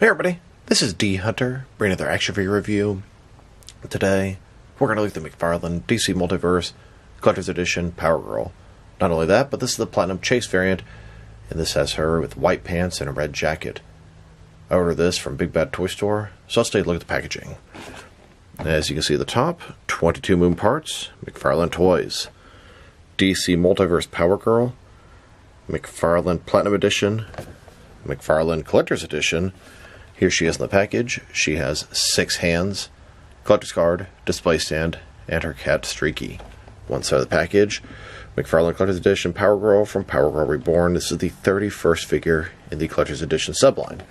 Hey everybody, this is D Hunter, bringing another action figure review. Today, we're going to look at the McFarlane DC Multiverse Collector's Edition Powergirl. Not only that, but this is the Platinum Chase variant, and this has her with white pants and a red jacket. I ordered this from Big Bad Toy Store, so let's take a look at the packaging. As you can see at the top, 22 Moon parts, McFarlane Toys, DC Multiverse Powergirl, McFarlane Platinum Edition, McFarlane Collector's Edition. Here she is in the package. She has 6 hands, collector's card, display stand, and her cat Streaky. One side of the package, McFarlane Collector's Edition Powergirl from Powergirl Reborn. This is the 31st figure in the Collector's Edition subline.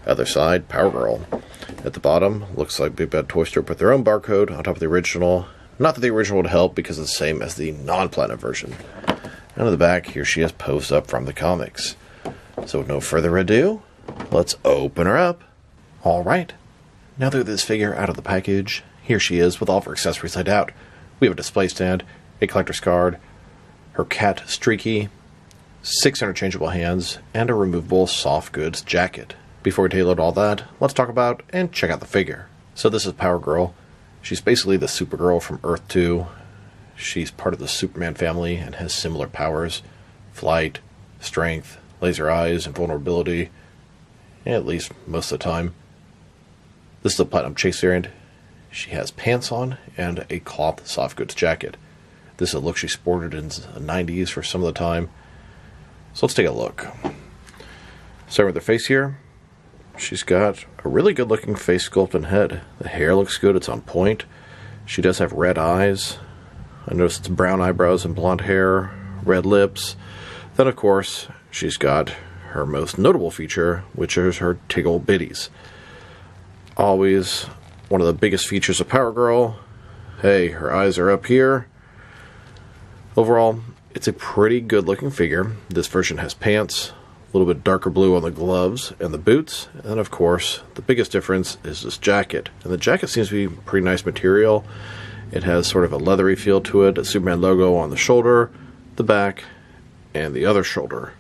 Other side, Powergirl. At the bottom, looks like Big Bad Toy Store put their own barcode on top of the original. Not that the original would help because it's the same as the non-platinum version. And on the back, here she is posed up from the comics. So with no further ado, let's open her up. Alright, now that we have this figure out of the package, here she is with all of her accessories laid out. We have a display stand, a collector's card, her cat Streaky, 6 interchangeable hands, and a removable soft goods jacket. Before we tailor all that, let's talk about and check out the figure. So this is Powergirl. She's basically the Supergirl from Earth 2. She's part of the Superman family and has similar powers: flight, strength, laser eyes, and vulnerability, at least most of the time. This is the Platinum Chase variant. She has pants on and a cloth soft goods jacket. This is a look she sported in the 90s for some of the time. So let's take a look. Starting with her face here. She's got a really good looking face sculpt and head. The hair looks good, it's on point. She does have red eyes. I noticed it's brown eyebrows and blonde hair, red lips. Then of course, she's got her most notable feature, which is her tickle bitties. Always one of the biggest features of Powergirl. Hey, her eyes are up here. Overall, it's a pretty good looking figure. This version has pants, a little bit darker blue on the gloves and the boots, and of course, the biggest difference is this jacket. And the jacket seems to be pretty nice material. It has sort of a leathery feel to it, a Superman logo on the shoulder, the back, and the other shoulder.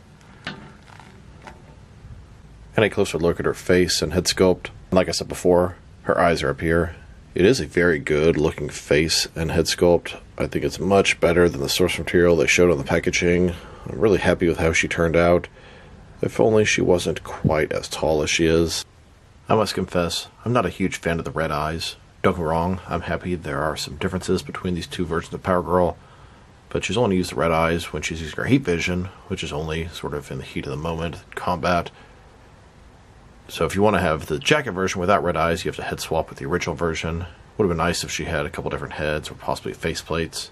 And a closer look at her face and head sculpt. Like I said before, her eyes are up here. It is a very good looking face and head sculpt. I think it's much better than the source material they showed on the packaging. I'm really happy with how she turned out. If only she wasn't quite as tall as she is. I must confess, I'm not a huge fan of the red eyes. Don't get me wrong, I'm happy there are some differences between these two versions of Powergirl, but she's only used the red eyes when she's using her heat vision, which is only sort of in the heat of the moment, combat. So if you want to have the jacket version without red eyes, you have to head swap with the original version. Would have been nice if she had a couple different heads or possibly face plates.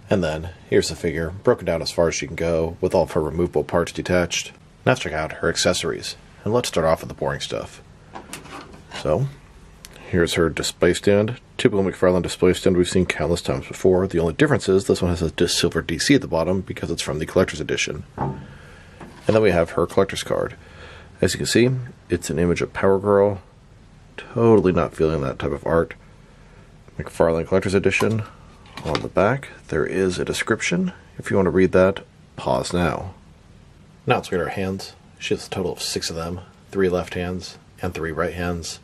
And then, here's the figure, broken down as far as she can go, with all of her removable parts detached. Now let's check out her accessories. And let's start off with the boring stuff. So, here's her display stand. Typical McFarlane display stand we've seen countless times before. The only difference is this one has a silver DC at the bottom because it's from the Collector's Edition. And then we have her collector's card. As you can see, it's an image of Powergirl. Totally not feeling that type of art. McFarlane Collector's Edition. On the back, there is a description. If you want to read that, pause now. Now let's look at her hands. She has a total of 6 of them. 3 left hands and 3 right hands.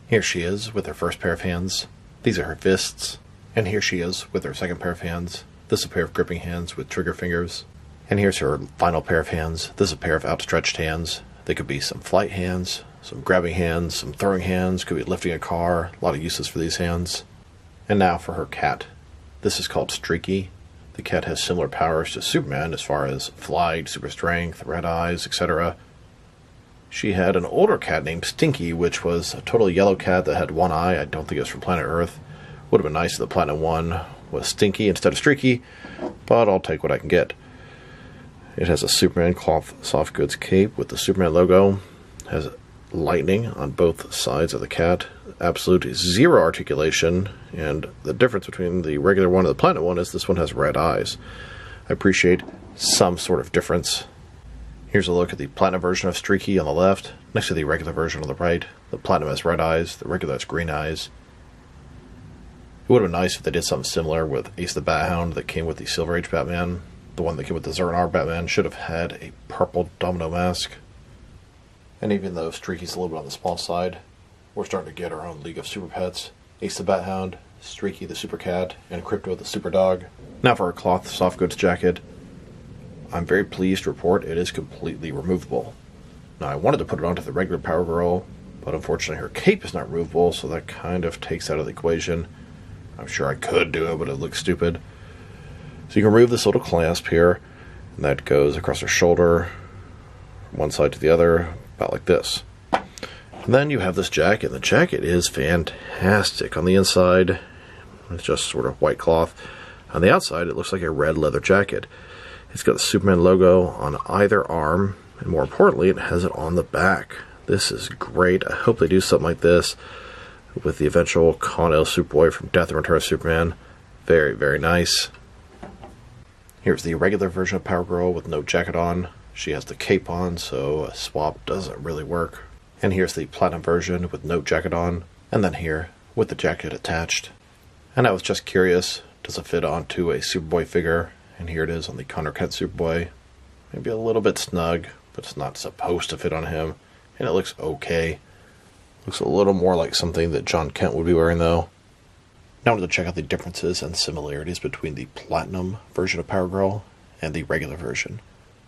Here she is with her first pair of hands. These are her fists. And here she is with her second pair of hands. This is a pair of gripping hands with trigger fingers. And here's her final pair of hands. This is a pair of outstretched hands. They could be some flight hands, some grabbing hands, some throwing hands, could be lifting a car, a lot of uses for these hands. And now for her cat. This is called Streaky. The cat has similar powers to Superman as far as flight, super strength, red eyes, etc. She had an older cat named Stinky, which was a total yellow cat that had one eye. I don't think it was from planet Earth. Would have been nice if the Platinum one was Stinky instead of Streaky, but I'll take what I can get. It has a Superman cloth soft goods cape with the Superman logo. Has lightning on both sides of the cat. Absolute 0 articulation. And the difference between the regular one and the platinum one is this one has red eyes. I appreciate some sort of difference. Here's a look at the platinum version of Streaky on the left, next to the regular version on the right. The platinum has red eyes, the regular has green eyes. It would have been nice if they did something similar with Ace the Bat Hound that came with the Silver Age Batman. The one that came with the Zernar Batman should have had a purple domino mask. And even though Streaky's a little bit on the small side, we're starting to get our own League of Super Pets. Ace the Bat Hound, Streaky the Super Cat, and Crypto the Super Dog. Now for our cloth soft goods jacket. I'm very pleased to report it is completely removable. Now I wanted to put it onto the regular Powergirl, but unfortunately her cape is not removable, so that kind of takes out of the equation. I'm sure I could do it, but it looks stupid. So you can remove this little clasp here, and that goes across her shoulder, from one side to the other, about like this. And then you have this jacket. The jacket is fantastic. On the inside, it's just sort of white cloth. On the outside, it looks like a red leather jacket. It's got the Superman logo on either arm, and more importantly, it has it on the back. This is great. I hope they do something like this with the eventual Con-El Superboy from Death and Return of Superman. Very, very nice. Here's the regular version of Powergirl with no jacket on. She has the cape on, so a swap doesn't really work. And here's the platinum version with no jacket on, and then here with the jacket attached. And I was just curious, does it fit onto a Superboy figure? And here it is on the Connor Kent Superboy. Maybe a little bit snug, but it's not supposed to fit on him. And it looks okay. Looks a little more like something that John Kent would be wearing though. Now I wanted to check out the differences and similarities between the Platinum version of Powergirl and the regular version.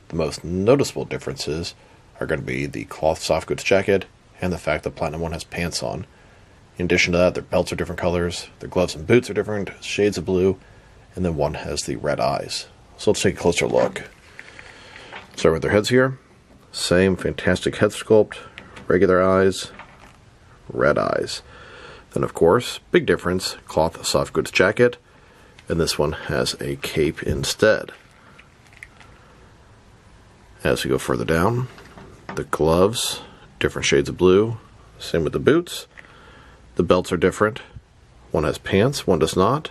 The most noticeable differences are going to be the cloth soft goods jacket and the fact the Platinum one has pants on. In addition to that, their belts are different colors, their gloves and boots are different shades of blue, and then one has the red eyes. So let's take a closer look. Start with their heads here. Same fantastic head sculpt, regular eyes, red eyes. Then of course, big difference, cloth soft goods jacket, and this one has a cape instead. As we go further down, the gloves, different shades of blue, same with the boots. The belts are different. One has pants, one does not.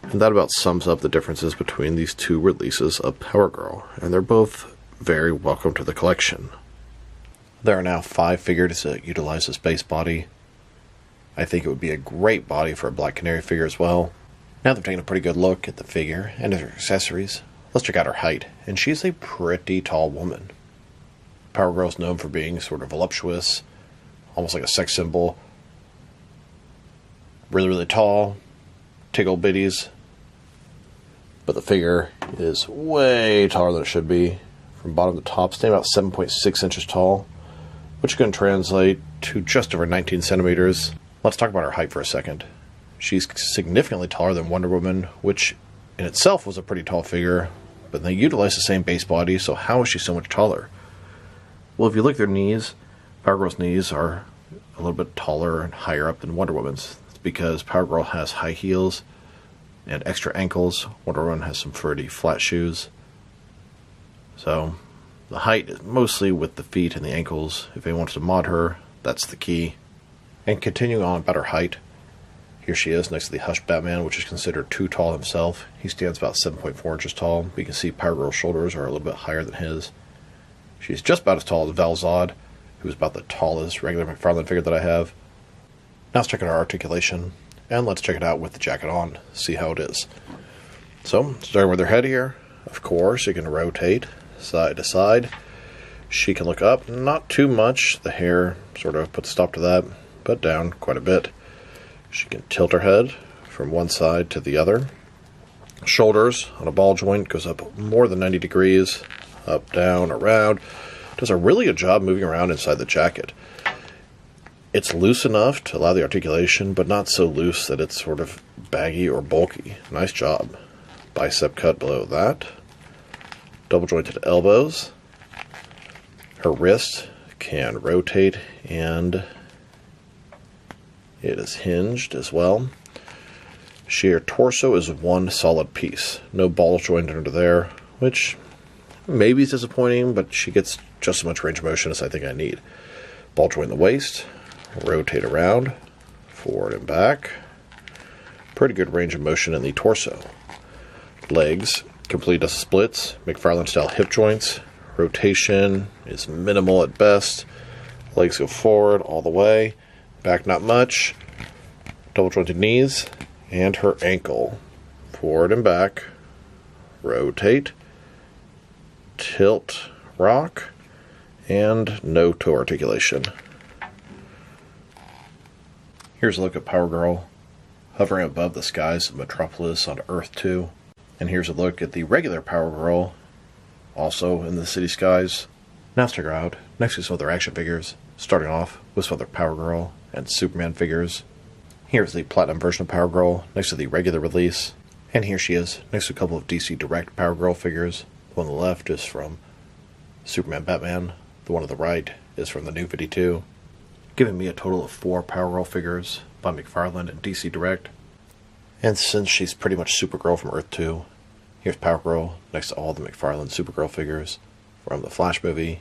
And that about sums up the differences between these two releases of Powergirl, and they're both very welcome to the collection. There are now 5 figures that utilize this base body. I think it would be a great body for a Black Canary figure as well. Now that we've taken a pretty good look at the figure and her accessories, let's check out her height, and she's a pretty tall woman. Powergirl is known for being sort of voluptuous, almost like a sex symbol. Really, really tall, tickle bitties. But the figure is way taller than it should be. From bottom to top, standing about 7.6 inches tall, which can translate to just over 19 centimeters. Let's talk about her height for a second. She's significantly taller than Wonder Woman, which in itself was a pretty tall figure, but they utilize the same base body, so how is she so much taller? Well, if you look at their knees, Powergirl's knees are a little bit taller and higher up than Wonder Woman's. It's because Powergirl has high heels and extra ankles. Wonder Woman has some pretty flat shoes. So the height is mostly with the feet and the ankles. If anyone wants to mod her, that's the key. And continuing on about her height, here she is next to the Hush Batman, which is considered too tall himself. He stands about 7.4 inches tall. You can see Powergirl's shoulders are a little bit higher than his. She's just about as tall as Val-Zod, who's about the tallest regular McFarlane figure that I have. Now let's check out our articulation, and let's check it out with the jacket on, see how it is. So, starting with her head here, of course, you can rotate side to side. She can look up, not too much. The hair sort of puts a stop to that, but down quite a bit. She can tilt her head from one side to the other. Shoulders on a ball joint goes up more than 90 degrees, up, down, around. Does a really good job moving around inside the jacket. It's loose enough to allow the articulation, but not so loose that it's sort of baggy or bulky. Nice job. Bicep cut below that. Double jointed elbows. Her wrist can rotate and it is hinged as well. Her torso is one solid piece. No ball joint under there, which maybe is disappointing, but she gets just as much range of motion as I think I need. Ball joint in the waist. Rotate around, forward and back. Pretty good range of motion in the torso. Legs, complete dust splits, McFarlane style hip joints. Rotation is minimal at best. Legs go forward all the way. Back not much. Double jointed knees. And her ankle. Forward and back. Rotate. Tilt. Rock. and no toe articulation. Here's a look at Powergirl, hovering above the skies of Metropolis on Earth 2. And here's a look at the regular Powergirl, also in the city skies. Now stick around next to some of their action figures, starting off with some of their Powergirl and Superman figures. Here's the Platinum version of Powergirl next to the regular release. And here she is next to a couple of DC Direct Powergirl figures. The one on the left is from Superman Batman. The one on the right is from the New 52. Giving me a total of 4 Powergirl figures by McFarlane and DC Direct. And since she's pretty much Supergirl from Earth 2, here's Powergirl next to all the McFarlane Supergirl figures from the Flash movie,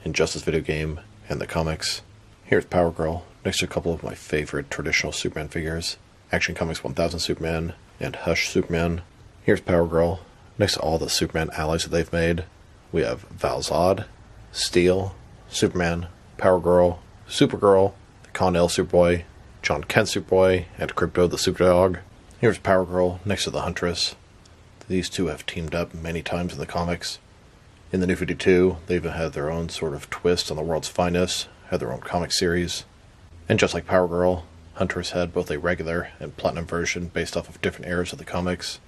Injustice video game, and the comics. Here's Powergirl next to a couple of my favorite traditional Superman figures, Action Comics 1000 Superman and Hush Superman. Here's Powergirl next to all the Superman allies that they've made. We have Val-Zod, Steel, Superman, Powergirl, Supergirl, the Con-El Superboy, John Kent Superboy, and Crypto the Superdog. Here's Powergirl next to the Huntress. These two have teamed up many times in the comics. In the New 52, they even had their own sort of twist on the world's finest, had their own comic series. And just like Powergirl, Huntress had both a regular and platinum version based off of different eras of the comics.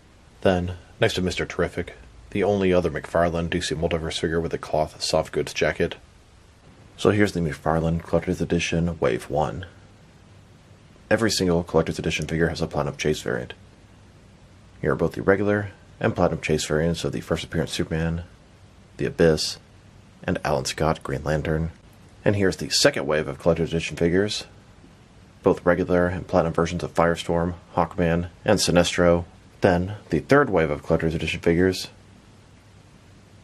Then, next to Mr. Terrific, the only other McFarlane DC Multiverse figure with a cloth soft goods jacket. So here's the McFarlane Collector's Edition Wave 1. Every single Collector's Edition figure has a Platinum Chase variant. Here are both the regular and Platinum Chase variants of the first appearance Superman, the Abyss, and Alan Scott Green Lantern. And here's the second wave of Collector's Edition figures, both regular and Platinum versions of Firestorm, Hawkman, and Sinestro. Then, the third wave of Collector's Edition figures,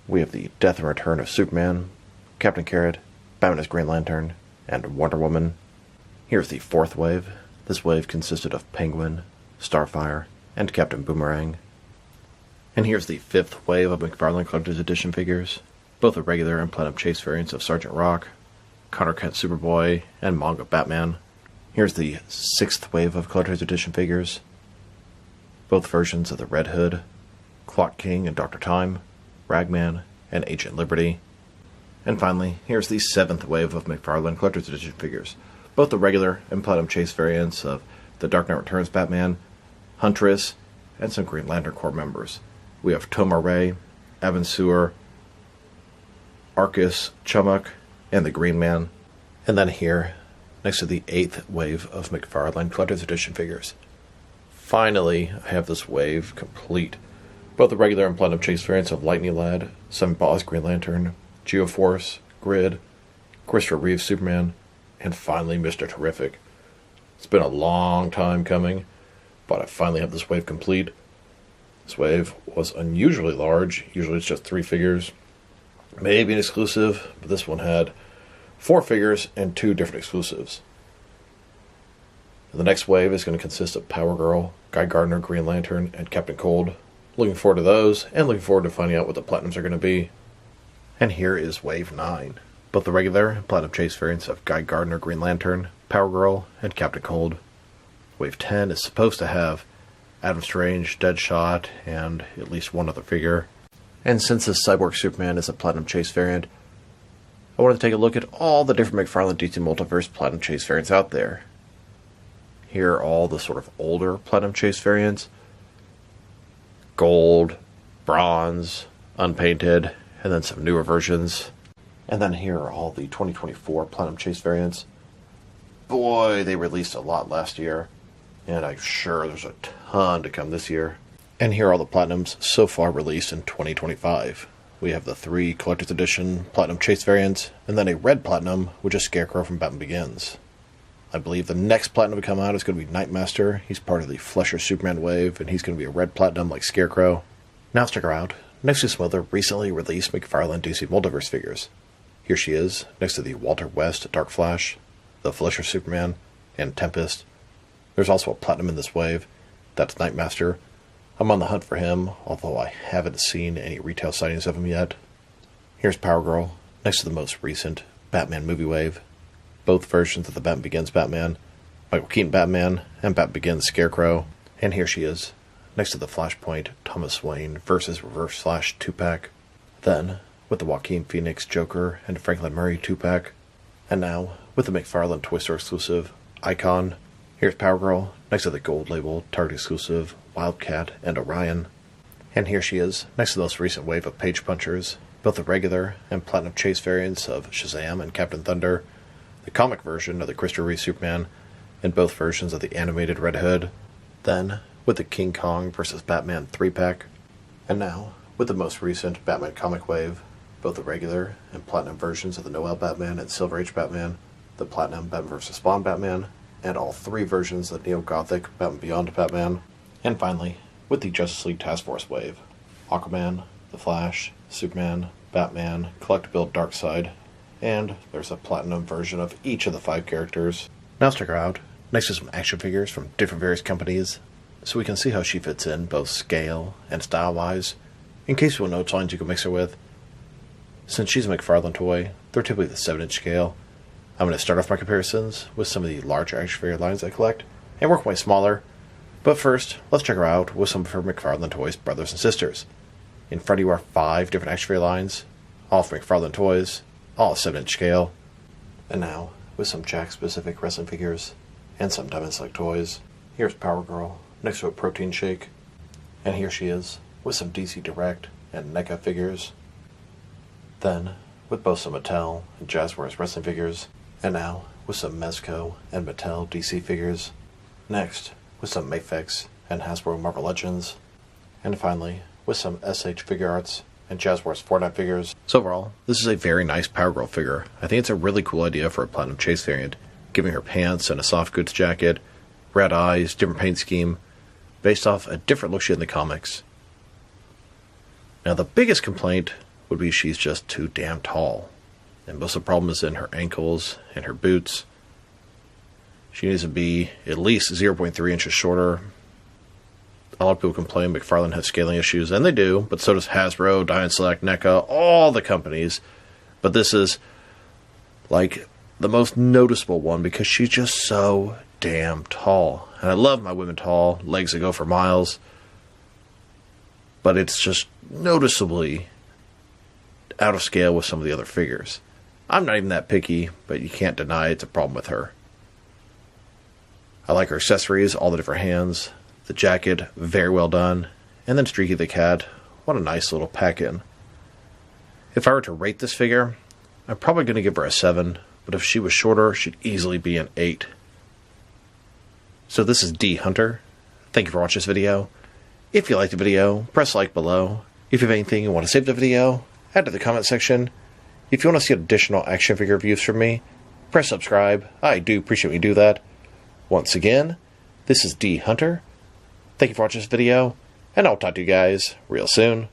we have the Death and Return of Superman, Captain Carrot, Batman as Green Lantern, and Wonder Woman. Here's the fourth wave. This wave consisted of Penguin, Starfire, and Captain Boomerang. And here's the fifth wave of McFarlane Collector's Edition figures, both the regular and Platinum Chase variants of Sergeant Rock, Connor Kent Superboy, and Manga Batman. Here's the sixth wave of Collector's Edition figures, both versions of the Red Hood, Clock King and Dr. Time, Ragman, and Agent Liberty. And finally, here's the seventh wave of McFarlane Collector's Edition figures, both the regular and Platinum Chase variants of the Dark Knight Returns Batman, Huntress, and some Green Lantern Corps members. We have Tomar Ray, Evan Sewer, Arcus, Chumuk, and the Green Man. And then here, next to the eighth wave of McFarlane Collector's Edition figures. Finally, I have this wave complete. Both the regular and Platinum Chase variants of Lightning Lad, Seven Boss Green Lantern, Geoforce, Grid, Christopher Reeve Superman, and finally Mr. Terrific. It's been a long time coming, but I finally have this wave complete. This wave was unusually large. Usually it's just 3 figures, maybe an exclusive, but this one had 4 figures and 2 different exclusives. The next wave is going to consist of Powergirl, Guy Gardner, Green Lantern, and Captain Cold. Looking forward to those, and looking forward to finding out what the Platinums are going to be. And here is Wave 9. Both the regular and Platinum Chase variants of Guy Gardner, Green Lantern, Powergirl, and Captain Cold. Wave 10 is supposed to have Adam Strange, Deadshot, and at least one other figure. And since this Cyborg Superman is a Platinum Chase variant, I wanted to take a look at all the different McFarlane DC Multiverse Platinum Chase variants out there. Here are all the sort of older Platinum Chase variants. Gold, bronze, unpainted, and then some newer versions. And then here are all the 2024 Platinum Chase variants. Boy, they released a lot last year, and I'm sure there's a ton to come this year. And here are all the Platinums so far released in 2025. We have the 3 Collector's Edition Platinum Chase variants, and then a red Platinum, which is Scarecrow from Batman Begins. I believe the next Platinum to come out is going to be Nightmaster. He's part of the Flesher Superman wave, and he's going to be a red Platinum like Scarecrow. Now stick around, next to some other recently released McFarlane DC Multiverse figures. Here she is, next to the Walter West Dark Flash, the Flesher Superman, and Tempest. There's also a Platinum in this wave. That's Nightmaster. I'm on the hunt for him, although I haven't seen any retail sightings of him yet. Here's Powergirl, next to the most recent Batman movie wave. Both versions of the Batman Begins Batman, Michael Keaton Batman, and Batman Begins Scarecrow. And here she is, next to the Flashpoint Thomas Wayne versus Reverse Flash 2-pack. Then, with the Joaquin Phoenix Joker and Franklin Murray 2-pack. And now, with the McFarlane Toy Store exclusive Icon, here's Powergirl next to the gold label Target exclusive Wildcat and Orion. And here she is next to the most recent wave of Page Punchers, both the regular and Platinum Chase variants of Shazam and Captain Thunder, the comic version of the Christopher Reeve Superman, and both versions of the animated Red Hood. Then, with the King Kong vs. Batman 3-pack. And now, with the most recent Batman comic wave, both the regular and Platinum versions of the Noel Batman and Silver Age Batman, the Platinum Batman vs. Spawn Batman, and all 3 versions of the Neo-Gothic Batman Beyond Batman. And finally, with the Justice League Task Force wave, Aquaman, The Flash, Superman, Batman, Collectible Darkseid, and there's a Platinum version of each of the 5 characters. Now let's check her out, next to some action figures from different various companies, so we can see how she fits in both scale and style-wise, in case you will know which lines you can mix her with. Since she's a McFarlane toy, they're typically the 7-inch scale. I'm going to start off my comparisons with some of the larger action figure lines I collect, and work my way smaller. But first, let's check her out with some of her McFarlane Toys brothers and sisters. In front of you are 5 different action figure lines, all from McFarlane Toys, all 7-inch scale. And now, with some Jack-specific wrestling figures, and some Diamond Select toys, here's Powergirl next to a protein shake. And here she is, with some DC Direct and NECA figures. Then, with both some Mattel and Jazzwares wrestling figures. And now, with some Mezco and Mattel DC figures. Next, with some Mafex and Hasbro Marvel Legends. And finally, with some SH Figure Arts and Jazzwares Fortnite figures. So overall, this is a very nice Powergirl figure. I think it's a really cool idea for a Platinum Chase variant, giving her pants and a soft goods jacket, red eyes, different paint scheme, based off a different look she had in the comics. Now the biggest complaint would be she's just too damn tall, and most of the problem is in her ankles and her boots. She needs to be at least 0.3 inches shorter. A lot of people complain McFarlane has scaling issues, and they do, but so does Hasbro, Diamond Select, NECA, all the companies. But this is like the most noticeable one because she's just so damn tall. And I love my women tall, legs that go for miles. But it's just noticeably out of scale with some of the other figures. I'm not even that picky, but you can't deny it's a problem with her. I like her accessories, all the different hands. The jacket, very well done. And then Streaky the cat, what a nice little pack-in. If I were to rate this figure, I'm probably going to give her a 7, but if she was shorter, she'd easily be an 8. So this is D Hunter. Thank you for watching this video. If you liked the video, press like below. If you have anything you want to save the video, add to the comment section. If you want to see additional action figure reviews from me, press subscribe. I do appreciate when you do that. Once again, this is D Hunter. Thank you for watching this video, and I'll talk to you guys real soon.